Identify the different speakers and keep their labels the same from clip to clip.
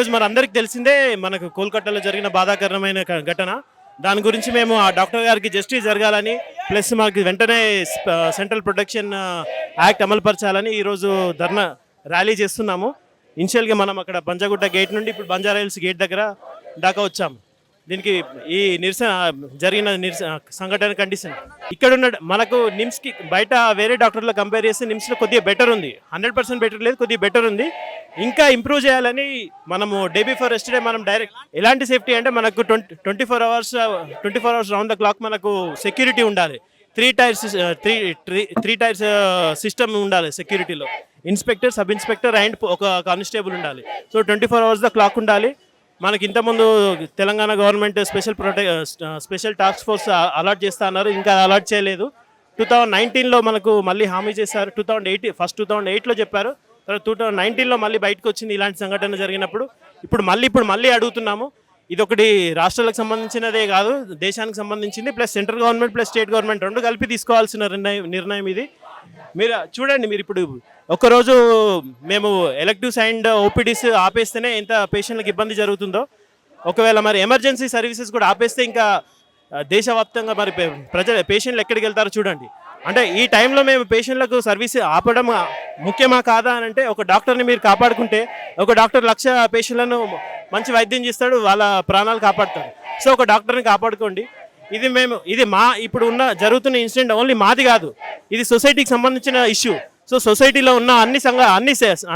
Speaker 1: ఈరోజు మన అందరికి తెలిసిందే మనకు కోల్కతాలో జరిగిన బాధాకరమైన ఘటన. దాని గురించి మేము ఆ డాక్టర్ గారికి జస్టిస్ జరగాలని, ప్లస్ మాకు వెంటనే సెంట్రల్ ప్రొటెక్షన్ యాక్ట్ అమలుపరచాలని ఈరోజు ధర్నా ర్యాలీ చేస్తున్నాము. ఇనిషియల్గా మనం అక్కడ పంజాగుట్ట గేట్ నుండి ఇప్పుడు బంజారా హిల్స్ గేట్ దగ్గర దాకా వచ్చాము. దీనికి ఈ జరిగిన సంఘటన కండిషన్ ఇక్కడ ఉన్న మనకు నిమ్స్కి బయట వేరే డాక్టర్లో కంపేర్ చేస్తే నిమ్స్లో కొద్దిగా బెటర్ ఉంది. 100% బెటర్ లేదు, కొద్దిగా బెటర్ ఉంది. ఇంకా ఇంప్రూవ్ చేయాలని మనము డే బిఫోర్ ఎస్టర్డే మనం డైరెక్ట్ ఎలాంటి సేఫ్టీ అంటే మనకు 24 అవర్స్ రౌండ్ ద క్లాక్ మనకు సెక్యూరిటీ ఉండాలి. త్రీ టైర్స్ సిస్టమ్ ఉండాలి సెక్యూరిటీలో. ఇన్స్పెక్టర్, సబ్ ఇన్స్పెక్టర్ అండ్ ఒక కానిస్టేబుల్ ఉండాలి. సో 24 అవర్స్ ద క్లాక్ ఉండాలి. మనకి ఇంతకుముందు Telangana government special task force allot చేస్తా అన్నారు, ఇంకా అలాట్ చేయలేదు. 2019లో మనకు మళ్ళీ హామీ చేశారు. 2008లో చెప్పారు, తర్వాత 2019లో మళ్ళీ బయటకు వచ్చింది ఇలాంటి సంఘటన జరిగినప్పుడు. ఇప్పుడు మళ్ళీ అడుగుతున్నాము. ఇది ఒకటి రాష్ట్రాలకు సంబంధించినదే కాదు, దేశానికి సంబంధించింది. Plus central government plus state government రెండు కలిపి తీసుకోవాల్సిన నిర్ణయం ఇది. మీరు చూడండి, మీరు ఇప్పుడు ఒకరోజు మేము ఎలక్టివ్స్ అండ్ ఓపీడీస్ ఆపేస్తేనే ఎంత పేషెంట్లకు ఇబ్బంది జరుగుతుందో, ఒకవేళ మరి ఎమర్జెన్సీ సర్వీసెస్ కూడా ఆపేస్తే ఇంకా దేశవ్యాప్తంగా మరి పేషెంట్లు ఎక్కడికి వెళ్తారో చూడండి. అంటే ఈ టైంలో మేము పేషెంట్లకు సర్వీస్ ఆపడం ముఖ్యమా కాదా అని అంటే, ఒక డాక్టర్ని మీరు కాపాడుకుంటే ఒక డాక్టర్ 1,00,000 పేషెంట్లను మంచి వైద్యం చేస్తాడు, వాళ్ళ ప్రాణాలు కాపాడుతాడు. సో ఒక డాక్టర్ని కాపాడుకోండి. ఇది ఇప్పుడు జరుగుతున్న ఇన్సిడెంట్ ఓన్లీ మాది కాదు, ఇది సొసైటీకి సంబంధించిన ఇష్యూ. సో సొసైటీలో ఉన్న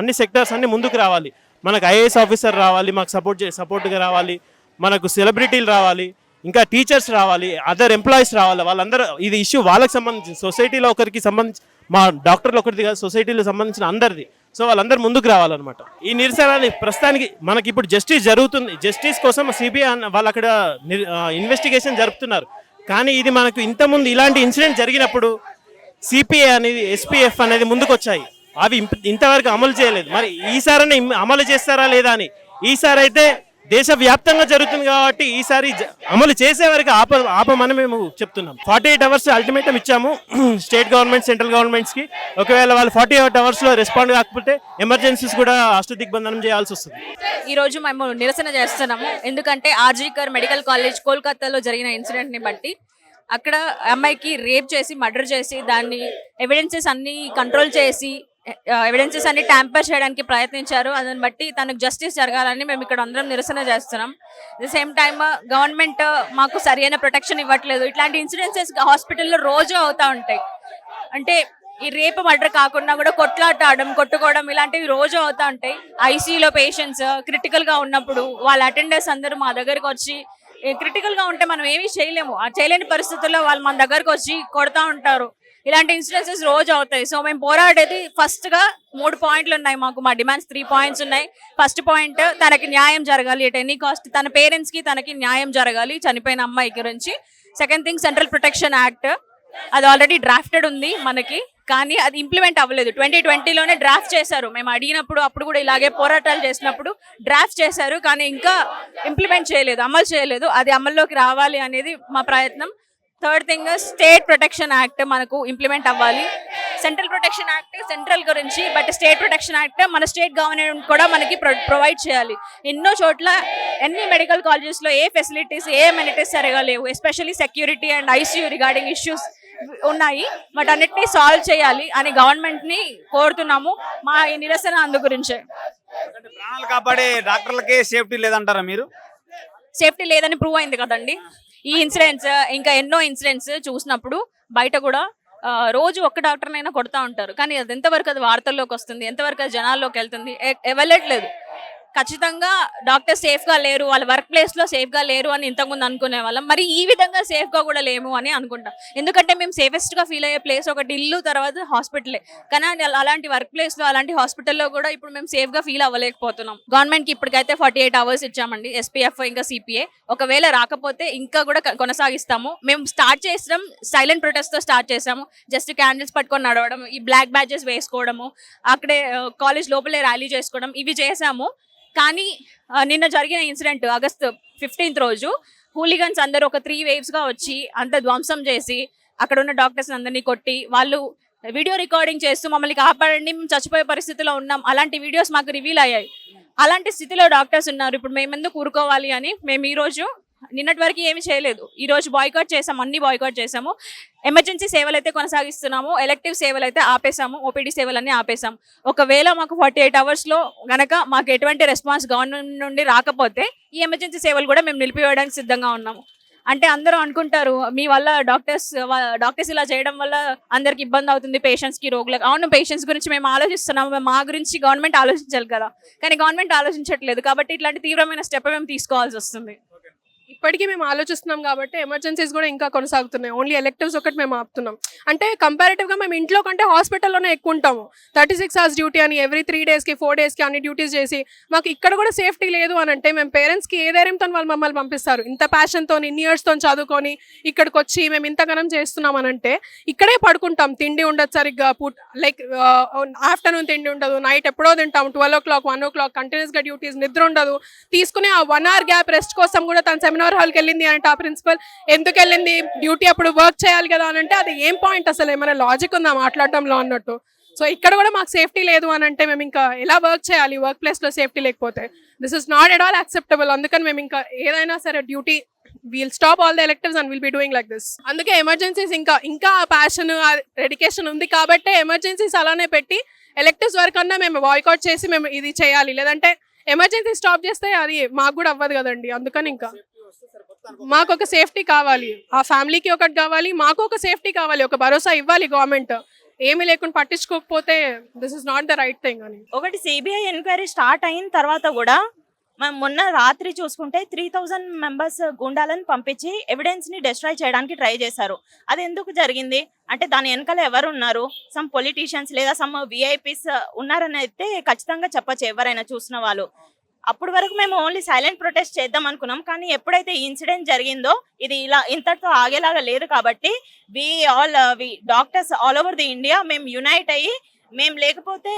Speaker 1: అన్ని సెక్టర్స్ అన్ని ముందుకు రావాలి. మనకు ఐఏఎస్ ఆఫీసర్ రావాలి, మాకు సపోర్ట్గా రావాలి, మనకు సెలబ్రిటీలు రావాలి, ఇంకా టీచర్స్ రావాలి, అదర్ ఎంప్లాయీస్ రావాలి. వాళ్ళందరూ ఇది ఇష్యూ వాళ్ళకి సంబంధించి, సొసైటీలో ఒకరికి సంబంధించి, మా డాక్టర్లు ఒకరిది కాదు, సొసైటీలో సంబంధించిన అందరిది. సో వాళ్ళందరూ ముందుకు రావాలన్నమాట. ఈ నిరసన ప్రస్తుతానికి మనకి ఇప్పుడు జస్టిస్ జరుగుతుంది. జస్టిస్ కోసం సిబిఐ వాళ్ళు అక్కడ ఇన్వెస్టిగేషన్ జరుపుతున్నారు. కానీ ఇది మనకు ఇంతకుముందు ఇలాంటి ఇన్సిడెంట్ జరిగినప్పుడు సిపిఐ అనేది, ఎస్పీఎఫ్ అనేది ముందుకు వచ్చాయి. అవి ఇంతవరకు అమలు చేయలేదు. మరి ఈసారి అమలు చేస్తారా లేదా అని. ఈసారి అయితే దేశవ్యాప్తంగా జరుగుతుంది కాబట్టి ఈసారి అమలు చేసే వరకు ఆపమని మేము చెప్తున్నాం. 48 అవర్స్ అల్టిమేటం ఇచ్చాము స్టేట్ గవర్నమెంట్, సెంట్రల్ గవర్నమెంట్స్కి. ఒకవేళ వాళ్ళు 48 అవర్స్లో రెస్పాండ్ కాకపోతే ఎమర్జెన్సీస్ కూడా అష్టదిగ్బంధనం చేయాల్సి వస్తుంది.
Speaker 2: ఈరోజు మేము నిరసన చేస్తున్నాము. ఎందుకంటే ఆర్జీకర్ మెడికల్ కాలేజ్ కోల్కతాలో జరిగిన ఇన్సిడెంట్ని బట్టి అక్కడ అమ్మాయికి రేప్ చేసి, మర్డర్ చేసి, దాన్ని ఎవిడెన్సెస్ అన్ని కంట్రోల్ చేసి, ఎవిడెన్సెస్ అన్ని ట్యాంపర్ చేయడానికి ప్రయత్నించారు. దాన్ని బట్టి తనకు జస్టిస్ జరగాలని మేము ఇక్కడ అందరం నిరసన చేస్తున్నాం. ది సేమ్ టైమ్ గవర్నమెంట్ మాకు సరైన ప్రొటెక్షన్ ఇవ్వట్లేదు. ఇట్లాంటి ఇన్సిడెన్సెస్ హాస్పిటల్లో రోజు అవుతూ ఉంటాయి. అంటే ఈ రేప్ మర్డర్ కాకుండా కూడా కొట్లాడడం, కొట్టుకోవడం ఇలాంటివి రోజు అవుతూ ఉంటాయి. ఐసీయూలో పేషెంట్స్ క్రిటికల్గా ఉన్నప్పుడు వాళ్ళ అటెండర్స్ అందరూ మా దగ్గరకు వచ్చి, క్రిటికల్గా ఉంటే మనం ఏమీ చేయలేము, చేయలేని పరిస్థితుల్లో వాళ్ళు మన దగ్గరకు వచ్చి కొడతా ఉంటారు. ఇలాంటి ఇన్సిడెన్సెస్ రోజు అవుతాయి. సో మేము పోరాడేది ఫస్ట్గా 3 పాయింట్లు ఉన్నాయి. మా డిమాండ్స్ 3 పాయింట్స్ ఉన్నాయి. ఫస్ట్ పాయింట్, తనకి న్యాయం జరగాలి ఎట్ ఎనీ కాస్ట్. తన పేరెంట్స్కి తనకి న్యాయం జరగాలి చనిపోయిన అమ్మాయి గురించి. Second thing, central protection act. అది ఆల్రెడీ డ్రాఫ్టెడ్ ఉంది మనకి, కానీ అది ఇంప్లిమెంట్ అవ్వలేదు. 2020లోనే డ్రాఫ్ట్ చేశారు. మేము అడిగినప్పుడు అప్పుడు కూడా ఇలాగే పోరాటాలు చేసినప్పుడు డ్రాఫ్ట్ చేశారు, కానీ ఇంకా ఇంప్లిమెంట్ చేయలేదు, అమలు చేయలేదు. అది అమల్లోకి రావాలి అనేది మా ప్రయత్నం. Third thing, state protection act మనకు ఇంప్లిమెంట్ అవ్వాలి. సెంట్రల్ ప్రొటెక్షన్ యాక్ట్ సెంట్రల్ గురించి, బట్ స్టేట్ ప్రొటెక్షన్ యాక్ట్ మన స్టేట్ గవర్నమెంట్ కూడా మనకి ప్రొవైడ్ చేయాలి. ఎన్నో చోట్ల ఎన్ని మెడికల్ కాలేజెస్లో ఏ ఫెసిలిటీస్, ఏ అమెనిటీస్ సరిగా లేవు. Especially security and ICU regarding issues ఉన్నాయి. బట్ అన్నిటినీ సాల్వ్ చేయాలి అని గవర్నమెంట్ని కోరుతున్నాము. మా ఈ నిరసన అందు గురించే.
Speaker 3: ప్రాణాలు కాపాడే డాక్టర్లకే సేఫ్టీ లేదంటారా మీరు?
Speaker 2: సేఫ్టీ లేదని ప్రూవ్ అయింది కదండి. ఈ ఇన్సిడెంట్స్ ఇంకా ఎన్నో ఇన్సిడెంట్స్ చూసినప్పుడు బయట కూడా రోజు ఒక్క డాక్టర్నైనా కొడతా ఉంటారు. కానీ అది ఎంతవరకు అది వార్తల్లోకి వస్తుంది, ఎంతవరకు అది జనాల్లోకి వెళ్తుంది, వెళ్ళట్లేదు. ఖచ్చితంగా డాక్టర్ సేఫ్గా లేరు, వాళ్ళ వర్క్ ప్లేస్లో సేఫ్గా లేరు అని ఇంతకుముందు అనుకునే వాళ్ళం. మరి ఈ విధంగా సేఫ్గా కూడా లేము అని అనుకుంటాం. ఎందుకంటే మేము సేఫెస్ట్గా ఫీల్ అయ్యే ప్లేస్ ఒకటి ఇల్లు, తర్వాత హాస్పిటలే. కానీ అలాంటి వర్క్ ప్లేస్లో, అలాంటి హాస్పిటల్లో కూడా ఇప్పుడు మేము సేఫ్గా ఫీల్ అవ్వలేకపోతున్నాం. గవర్నమెంట్కి ఇప్పటికైతే 48 అవర్స్ ఇచ్చామండి, ఎస్పీఎఫ్ ఇంకా సిపిఐ. ఒకవేళ రాకపోతే ఇంకా కూడా కొనసాగిస్తాము. మేము స్టార్ట్ చేసాం, సైలెంట్ ప్రొటెస్ట్తో స్టార్ట్ చేసాము. జస్ట్ క్యాండిల్స్ పట్టుకొని నడవడం, ఈ బ్లాక్ బ్యాచెస్ వేసుకోవడము, అక్కడే కాలేజ్ లోపలే ర్యాలీ చేసుకోవడం, ఇవి చేసాము. కానీ నిన్న జరిగిన ఇన్సిడెంట్ ఆగస్ట్ 15th రోజు హూలిగన్స్ అందరూ ఒక 3 waves వచ్చి అంత ధ్వంసం చేసి అక్కడ ఉన్న డాక్టర్స్ అందరినీ కొట్టి, వాళ్ళు వీడియో రికార్డింగ్ చేస్తూ మమ్మల్ని కాపాడండి, మేము చచ్చిపోయే పరిస్థితిలో ఉన్నాం, అలాంటి వీడియోస్ మాకు రివీల్ అయ్యాయి. అలాంటి స్థితిలో డాక్టర్స్ ఉన్నారు. ఇప్పుడు మేము ఎందుకు ఊరుకోవాలి అని మేము ఈ రోజు నిన్నటి వరకు ఏమి చేయలేదు. ఈ రోజు బాయ్కాట్ చేసాము, అన్ని బాయ్కాట్ చేసాము. ఎమర్జెన్సీ సేవలు అయితే కొనసాగిస్తున్నాము, ఎలెక్టివ్ సేవలు అయితే ఆపేసాము, ఓపీడీ సేవలన్నీ ఆపేసాము. ఒకవేళ మాకు 48 అవర్స్లో గనక మాకు ఎటువంటి రెస్పాన్స్ గవర్నమెంట్ నుండి రాకపోతే ఈ ఎమర్జెన్సీ సేవలు కూడా మేము నిలిపివేయడానికి సిద్ధంగా ఉన్నాము. అంటే అందరూ అనుకుంటారు మీ వల్ల డాక్టర్స్ ఇలా చేయడం వల్ల అందరికి ఇబ్బంది అవుతుంది, పేషెంట్స్కి, రోగులకు. అవును, పేషెంట్స్ గురించి మేము ఆలోచిస్తున్నాము, మా గురించి గవర్నమెంట్ ఆలోచించాలి కదా, కానీ గవర్నమెంట్ ఆలోచించట్లేదు. కాబట్టి ఇట్లాంటి తీవ్రమైన స్టెప్ మేము తీసుకోవాల్సి వస్తుంది.
Speaker 4: ఇప్పటికీ మేము ఆలోచిస్తున్నాం కాబట్టి ఎమర్జెన్సీస్ కూడా ఇంకా కొనసాగుతున్నాయి. ఓన్లీ ఎలెక్టివ్స్ ఒకటి మేము ఆపుతున్నాం. అంటే కంపారిటివ్గా మేము ఇంట్లో కంటే హాస్పిటల్లోనే ఎక్కువ ఉంటాము. 36 hours డ్యూటీ అని ఎవ్రీ 3 daysకి 4 daysకి అన్ని డ్యూటీస్ చేసి మాకు ఇక్కడ కూడా సేఫ్టీ లేదు అని అంటే మేము పేరెంట్స్కి ఏ ధైర్యంతో వాళ్ళు మమ్మల్ని పంపిస్తారు? ఇంత ప్యాషన్తో ఇన్ని ఇయర్స్తో చదువుకొని ఇక్కడికి వచ్చి మేము ఇంతగానం చేస్తున్నాం అని అంటే ఇక్కడే పడుకుంటాం. తిండి ఉండదు సరిగ్గా, లైక్ ఆఫ్టర్నూన్ తిండి ఉండదు, నైట్ ఎప్పుడో తింటాం 12 o'clock 1 o'clock కంటిన్యూస్గా డ్యూటీస్, నిద్ర ఉండదు. తీసుకునే ఆ 1 hour గ్యాప్ రెస్ట్ కోసం కూడా తన సెమినార్ హాల్కి వెళ్ళింది అంటే ఆ ప్రిన్సిపల్ ఎందుకు వెళ్ళింది, డ్యూటీ అప్పుడు వర్క్ చేయాలి కదా అని అంటే అది ఏం పాయింట్? అసలు ఏమైనా లాజిక్ ఉందా మాట్లాడడంలో అన్నట్టు. సో ఇక్కడ కూడా మాకు సేఫ్టీ లేదు అని అంటే మేము ఇంకా ఎలా వర్క్ చేయాలి వర్క్ ప్లేస్లో సేఫ్టీ లేకపోతే? This is not at all acceptable. అందుకని మేము ఇంకా ఏదైనా సరే duty we'll stop all the electives and will be doing like this. అందుకే ఎమర్జెన్సీస్ ఇంకా ప్యాషన్ డెడికేషన్ ఉంది కాబట్టి ఎమర్జెన్సీస్ అలానే పెట్టి ఎలెక్టివ్స్ వరకు అన్నా మేము బాయ్కాట్ చేసి మేము ఇది చేయాలి. లేదంటే ఎమర్జెన్సీ స్టాప్ చేస్తే అది మాకు కూడా అవ్వదు కదండి. అందుకని ఇంకా మాకు ఒక సేఫ్టీ కావాలి, ఆ ఫ్యామిలీకి ఒకటి కావాలి, మాకు ఒక సేఫ్టీ కావాలి, ఒక భరోసా ఇవ్వాలి గవర్నమెంట్. ఏమీ లేకుండా పట్టించుకోకపోతే this is not the right thing అని.
Speaker 5: ఒకటి సిబిఐ ఎంక్వైరీ స్టార్ట్ అయిన తర్వాత కూడా మనం మొన్న రాత్రి చూసుకుంటే 3000 మెంబర్స్ గుండాలను పంపించి ఎవిడెన్స్ ని డిస్ట్రాయ్ చేయడానికి ట్రై చేశారు. అది ఎందుకు జరిగింది అంటే దాని వెనకాల ఎవరు ఉన్నారు? సమ్ పొలిటీషియన్స్ లేదా సమ్ విఐపీస్ ఉన్నారని అయితే ఖచ్చితంగా చెప్పచ్చు ఎవరైనా చూసిన వాళ్ళు. అప్పటి వరకు మేము ఓన్లీ సైలెంట్ ప్రొటెస్ట్ చేద్దాం అనుకున్నాం, కానీ ఎప్పుడైతే ఈ ఇన్సిడెంట్ జరిగిందో ఇది ఇలా ఇంతటితో ఆగేలాగా లేదు. కాబట్టి we doctors all over the India మేము యునైట్ అయ్యి మేము లేకపోతే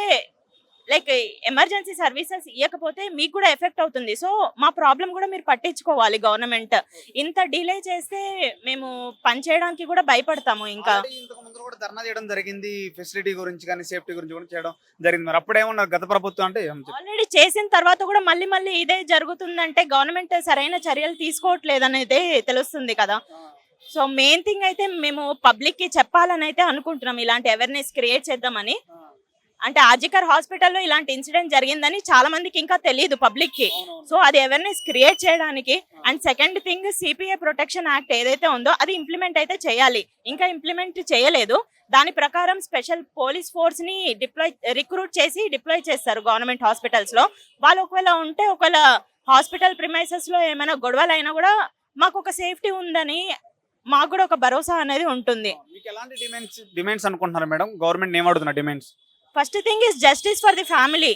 Speaker 5: లైక్ ఎమర్జెన్సీ సర్వీసెస్ ఇవ్వకపోతే మీకు కూడా ఎఫెక్ట్ అవుతుంది. సో మా ప్రాబ్లం కూడా మీరు పట్టించుకోవాలి గవర్నమెంట్. ఇంత డిలే చేస్తే మేము పని చేయడానికి కూడా భయపడతాము. ఇంకా
Speaker 3: ఇంతకు ముందు కూడా ధర్నా చేయడం జరిగింది, ఫెసిలిటీ గురించి కానీ సేఫ్టీ గురించి కూడా చేయడం జరిగింది. మరి అప్పుడేమన్నా గత ప్రభుత్వం అంటే
Speaker 5: ఆల్రెడీ చేసిన తర్వాత కూడా మళ్ళీ ఇదే జరుగుతుందంటే గవర్నమెంట్ సరైన చర్యలు తీసుకోవట్లేదు అనేది తెలుస్తుంది కదా. సో మెయిన్ థింగ్ అయితే మేము పబ్లిక్ కి చెప్పాలని అయితే అనుకుంటున్నాం, ఇలాంటి అవేర్నెస్ క్రియేట్ చేద్దామని. అంటే ఆర్జికర్ హాస్పిటల్లో ఇలాంటి ఇన్సిడెంట్ జరిగిందని చాలా మందికి ఇంకా తెలియదు పబ్లిక్ కి. సో అది అవేర్నెస్ క్రియేట్ చేయడానికి. And second thing CPI protection act ఏదైతే ఉందో అది ఇంప్లిమెంట్ అయితే చేయాలి. ఇంకా ఇంప్లిమెంట్ చేయలేదు. దాని ప్రకారం స్పెషల్ పోలీస్ ఫోర్స్ ని రిక్రూట్ చేసి డిప్లాయ్ చేస్తారు గవర్నమెంట్ హాస్పిటల్స్ లో. వాళ్ళు ఒకవేళ హాస్పిటల్ ప్రిమైసెస్ లో ఏమైనా గొడవలు అయినా కూడా మాకు ఒక సేఫ్టీ ఉందని మాకు కూడా ఒక భరోసా అనేది ఉంటుంది.
Speaker 3: మీకు ఎలాంటి డిమాండ్స్ అనుకుంటున్నారు మేడం? గవర్నమెంట్ ఏం అడుగుతున్నారు demands?
Speaker 5: First thing is justice for the family.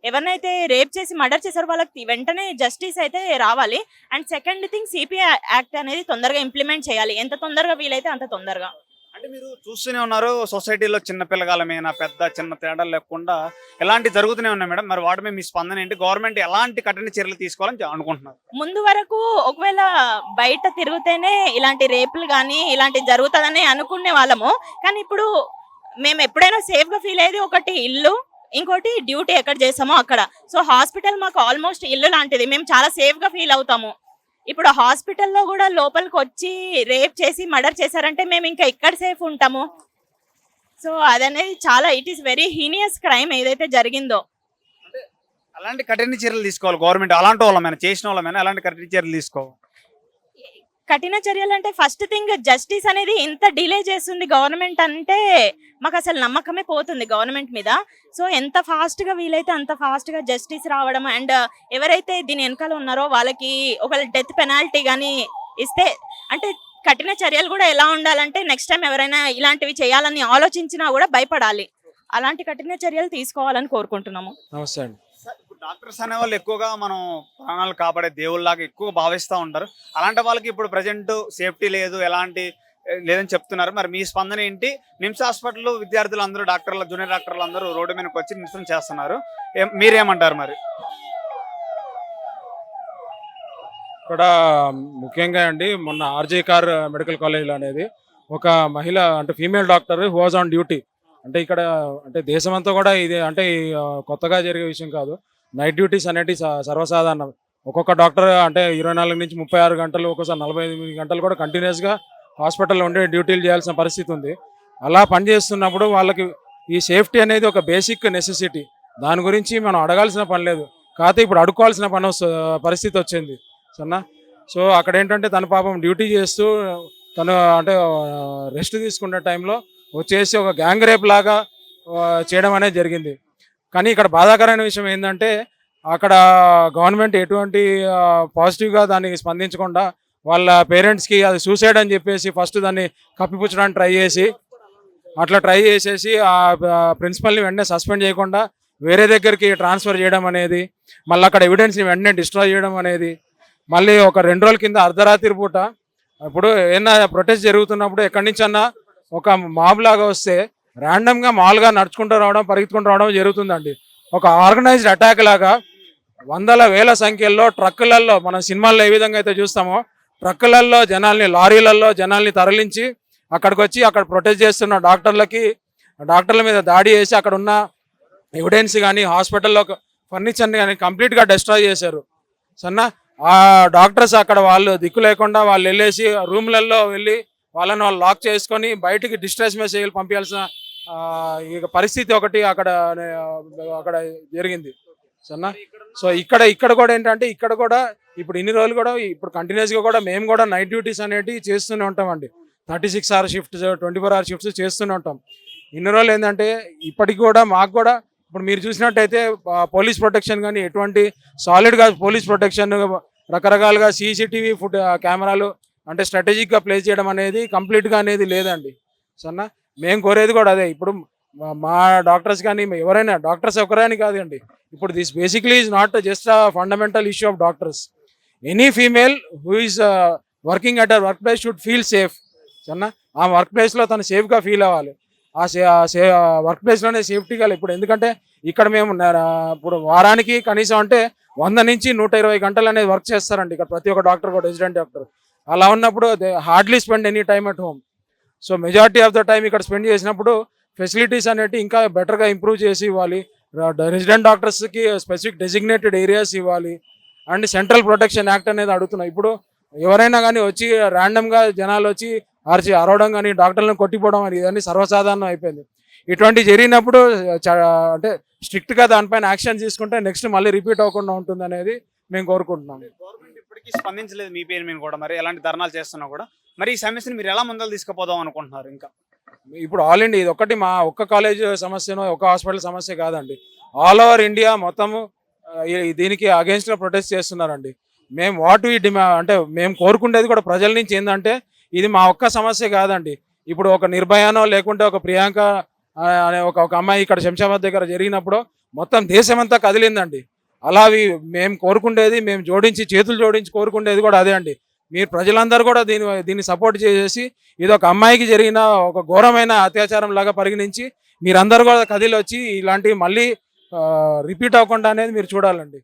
Speaker 5: ఎవరినైతే రేప్ చేసి మర్డర్ చేశారో వాళ్ళకి వెంటనే జస్టిస్ అయితే రావాలి. And second thing CPI act అనేది తొందరగా ఇంప్లిమెంట్ చేయాలి, ఎంత తొందరగా వీలైతే అంత తొందరగా.
Speaker 3: అంటే మీరు చూస్తూనే ఉన్నారు సొసైటీలో చిన్న పిల్లగాలమేనా పెద్ద చిన్న తేడాలు లేకుండా ఎలాంటి జరుగుతూనే ఉన్నాయి మేడం. మరి వాటి మీద మీ స్పందన ఏంటి? గవర్నమెంట్ ఎలాంటి కఠిన చర్యలు తీసుకోవాలని అనుకుంటున్నారు?
Speaker 5: ముందు వరకు ఒకవేళ బయట తిరుగుతేనే ఇలాంటి రేపులు కానీ ఇలాంటి జరుగుతుందని అనుకునే వాళ్ళము. కానీ ఇప్పుడు మేము ఎప్పుడైనా సేఫ్ గా ఫీల్ అయ్యేది ఒకటి ఇల్లు, ఇంకోటి డ్యూటీ ఎక్కడ చేసామో అక్కడ. సో హాస్పిటల్ మాకు ఆల్మోస్ట్ ఇల్లు లాంటిది, మేము చాలా సేఫ్ గా ఫీల్ అవుతాము. ఇప్పుడు హాస్పిటల్లో కూడా లోపలికి వచ్చి రేప్ చేసి మర్డర్ చేశారంటే మేము ఇంకా ఎక్కడ సేఫ్ ఉంటాము? సో అదనేది చాలా it is very heinous crime ఏదైతే జరిగిందో.
Speaker 3: అలాంటి కఠిన చర్యలు తీసుకోవాలి గవర్నమెంట్. అలాంటి వాళ్ళమైనా చేసిన వాళ్ళమైనా అలాంటి కఠిన చర్యలు తీసుకోవాలి.
Speaker 5: కఠిన చర్యలు అంటే ఫస్ట్ థింగ్ జస్టిస్ అనేది ఎంత డిలే చేస్తుంది గవర్నమెంట్ అంటే మాకు అసలు నమ్మకమే పోతుంది గవర్నమెంట్ మీద. సో ఎంత ఫాస్ట్ గా వీలైతే అంత ఫాస్ట్ గా జస్టిస్ రావడం. అండ్ ఎవరైతే దీని వెనకాల ఉన్నారో వాళ్ళకి ఒక డెత్ పెనాల్టీ కానీ ఇస్తే, అంటే కఠిన చర్యలు కూడా ఎలా ఉండాలంటే నెక్స్ట్ టైం ఎవరైనా ఇలాంటివి చేయాలని ఆలోచించినా కూడా భయపడాలి. అలాంటి కఠిన చర్యలు తీసుకోవాలని కోరుకుంటున్నాము.
Speaker 6: నమస్తే అండి.
Speaker 3: డాక్టర్స్ అనే వాళ్ళు ఎక్కువగా మనం ప్రాణాలు కాపాడే దేవుళ్ళలాగా ఎక్కువగా భావిస్తూ ఉంటారు. అలాంటి వాళ్ళకి ఇప్పుడు ప్రజెంట్ సేఫ్టీ లేదు, ఎలాంటి లేదని చెప్తున్నారు. మరి మీ స్పందన ఏంటి? నిమ్స్ హాస్పిటల్లో విద్యార్థులు అందరూ డాక్టర్లు, జూనియర్ డాక్టర్లు అందరూ రోడ్డు మీదకి వచ్చి నిరసన చేస్తున్నారు. మీరేమంటారు? మరి
Speaker 6: ఇక్కడ ముఖ్యంగా అండి మొన్న ఆర్జేకార్ మెడికల్ కాలేజ్లో అనేది ఒక మహిళ అంటే female doctor who was on duty. అంటే ఇక్కడ అంటే దేశమంతా కూడా ఇది అంటే కొత్తగా జరిగే విషయం కాదు. నైట్ డ్యూటీస్ అనేవి సర్వసాధారణం. ఒక్కొక్క డాక్టర్ అంటే 24 నుంచి 36 గంటలు, ఒక్కోసారి 48 గంటలు కూడా కంటిన్యూస్గా హాస్పిటల్లో ఉండి డ్యూటీలు చేయాల్సిన పరిస్థితి ఉంది. అలా పనిచేస్తున్నప్పుడు వాళ్ళకి ఈ సేఫ్టీ అనేది ఒక బేసిక్ నెసెసిటీ. దాని గురించి మనం అడగాల్సిన పని లేదు, కాకపోతే ఇప్పుడు అడుక్కోవాల్సిన పరిస్థితి వచ్చింది సన్నా. సో అక్కడ ఏంటంటే తన పాపం డ్యూటీ చేస్తూ తను అంటే రెస్ట్ తీసుకునే టైంలో వచ్చేసి ఒక గ్యాంగ్ రేప్ లాగా చేయడం అనేది జరిగింది. కానీ ఇక్కడ బాధాకరమైన విషయం ఏంటంటే అక్కడ గవర్నమెంట్ ఎటువంటి పాజిటివ్గా దానికి స్పందించకుండా వాళ్ళ పేరెంట్స్కి అది సూసైడ్ అని చెప్పేసి ఫస్ట్ దాన్ని కప్పిపుచ్చడానికి ట్రై చేసేసి ఆ ప్రిన్సిపల్ని వెంటనే సస్పెండ్ చేయకుండా వేరే దగ్గరికి ట్రాన్స్ఫర్ చేయడం అనేది, మళ్ళీ అక్కడ ఎవిడెన్స్ని వెంటనే డిస్ట్రాయ్ చేయడం అనేది, మళ్ళీ ఒక 2 రోజుల కింద అర్ధరాత్రి పూట ఇప్పుడు ఏదైనా ప్రొటెస్ట్ జరుగుతున్నప్పుడు ఎక్కడి నుంచన్నా ఒక మాబ్ లాగా వస్తే ర్యాండమ్గా మామూలుగా నడుచుకుంటూ రావడం, పరిగెత్తుకుంటూ రావడం జరుగుతుందండి. ఒక ఆర్గనైజ్డ్ అటాక్ లాగా వందల వేల సంఖ్యలో ట్రక్కులలో, మన సినిమాల్లో ఏ విధంగా అయితే చూస్తామో ట్రక్కులలో జనాల్ని, లారీలలో జనాల్ని తరలించి అక్కడికి వచ్చి అక్కడ ప్రొటెస్ట్ చేస్తున్న డాక్టర్ల మీద దాడి చేసి అక్కడ ఉన్న ఎవిడెన్స్ కానీ హాస్పిటల్లో ఫర్నిచర్ని కానీ కంప్లీట్గా డిస్ట్రాయ్ చేశారు సన్నా. ఆ డాక్టర్స్ అక్కడ వాళ్ళు దిక్కు లేకుండా వాళ్ళు వెళ్ళేసి రూమ్లలో వెళ్ళి వాళ్ళు లాక్ చేసుకొని బయటికి డిస్ట్రెస్ మెసేజ్లు పంపించాల్సిన ఇక పరిస్థితి ఒకటి అక్కడ జరిగింది సన్నా. సో ఇక్కడ కూడా ఏంటంటే ఇక్కడ కూడా ఇప్పుడు ఇన్ని రోజులు కూడా ఇప్పుడు కంటిన్యూస్గా కూడా మేము కూడా నైట్ డ్యూటీస్ అనేవి చేస్తూనే ఉంటామండి. 36 hour షిఫ్ట్స్, 24 hour షిఫ్ట్స్ చేస్తూనే ఉంటాం. ఇన్ని రోజులు ఏంటంటే ఇప్పటికి కూడా మాకు కూడా ఇప్పుడు మీరు చూసినట్టయితే పోలీస్ ప్రొటెక్షన్ కానీ ఎటువంటి సాలిడ్గా పోలీస్ ప్రొటెక్షన్ రకరకాలుగా సీసీటీవీ కెమెరాలు అంటే స్ట్రాటజిక్గా ప్లేస్ చేయడం అనేది కంప్లీట్గా అనేది లేదండి సన్నా. మేము కోరేది కూడా అదే. ఇప్పుడు మా డాక్టర్స్ కానీ ఎవరైనా డాక్టర్స్ ఒకరైనా కాదండి, ఇప్పుడు this basically is not just a fundamental issue of doctors. Any female who is working at a work place should feel safe సన్నా. ఆ వర్క్ ప్లేస్లో తను సేఫ్గా ఫీల్ అవ్వాలి. వర్క్ ప్లేస్లోనే సేఫ్టీగా. ఇప్పుడు ఎందుకంటే ఇక్కడ మేము ఇప్పుడు వారానికి కనీసం అంటే 100 నుంచి 120 గంటలు అనేది వర్క్ చేస్తారండి ఇక్కడ ప్రతి ఒక్క డాక్టర్ కూడా, రెసిడెంట్ డాక్టర్. అలా ఉన్నప్పుడు they hardly spend any time at home. So majority of the time ఇక్కడ స్పెండ్ చేసినప్పుడు ఫెసిలిటీస్ అనేవి ఇంకా బెటర్గా ఇంప్రూవ్ చేసి ఇవ్వాలి. రెసిడెంట్ డాక్టర్స్కి స్పెసిఫిక్ డెసిగ్నేటెడ్ ఏరియాస్ ఇవ్వాలి. అండ్ సెంట్రల్ ప్రొటెక్షన్ యాక్ట్ అనేది అడుగుతున్నాం. ఇప్పుడు ఎవరైనా కానీ వచ్చి ర్యాండమ్గా జనాలు వచ్చి అరవడం కానీ డాక్టర్లను కొట్టిపోవడం అని ఇవన్నీ సర్వసాధారణం అయిపోయింది. ఇటువంటివి జరిగినప్పుడు అంటే స్ట్రిక్ట్గా దానిపైన యాక్షన్ తీసుకుంటే నెక్స్ట్ మళ్ళీ రిపీట్ అవ్వకుండా ఉంటుంది అనేది మేము కోరుకుంటున్నాం.
Speaker 3: గవర్నమెంట్ ఇప్పటికీ స్పందించలేదు మీ పేరు మీద కూడా, మరి ఎలాంటి ధర్నాలు చేస్తున్నా కూడా. మరి ఈ సమస్యను మీరు ఎలా ముందలు తీసుకుపోదాం అనుకుంటున్నారు? ఇంకా
Speaker 6: ఇప్పుడు ఆల్ ఇండియా, ఇది ఒక్కటి మా ఒక్క కాలేజ్ సమస్యనో ఒక హాస్పిటల్ సమస్య కాదండి, ఆల్ ఓవర్ ఇండియా మొత్తము దీనికి అగేన్స్ట్గా ప్రొటెస్ట్ చేస్తున్నారండి. మేము అంటే మేము కోరుకునేది కూడా ప్రజల నుంచి ఏంటంటే ఇది మా ఒక్క సమస్య కాదండి. ఇప్పుడు ఒక నిర్భయానో లేకుంటే ఒక ప్రియాంక అనే ఒక అమ్మాయి ఇక్కడ శంషాబాద్ దగ్గర జరిగినప్పుడు మొత్తం దేశమంతా కదిలిందండి. అలా మేము కోరుకునేది, మేము చేతులు జోడించి కోరుకునేది కూడా అదే అండి. మీరు ప్రజలందరూ కూడా దీన్ని సపోర్ట్ చేసేసి ఇది ఒక అమ్మాయికి జరిగిన ఒక ఘోరమైన అత్యాచారం లాగా పరిగణించి మీరందరూ కూడా కదిలి వచ్చి ఇలాంటివి మళ్ళీ రిపీట్ అవ్వకుండా అనేది మీరు చూడాలండి.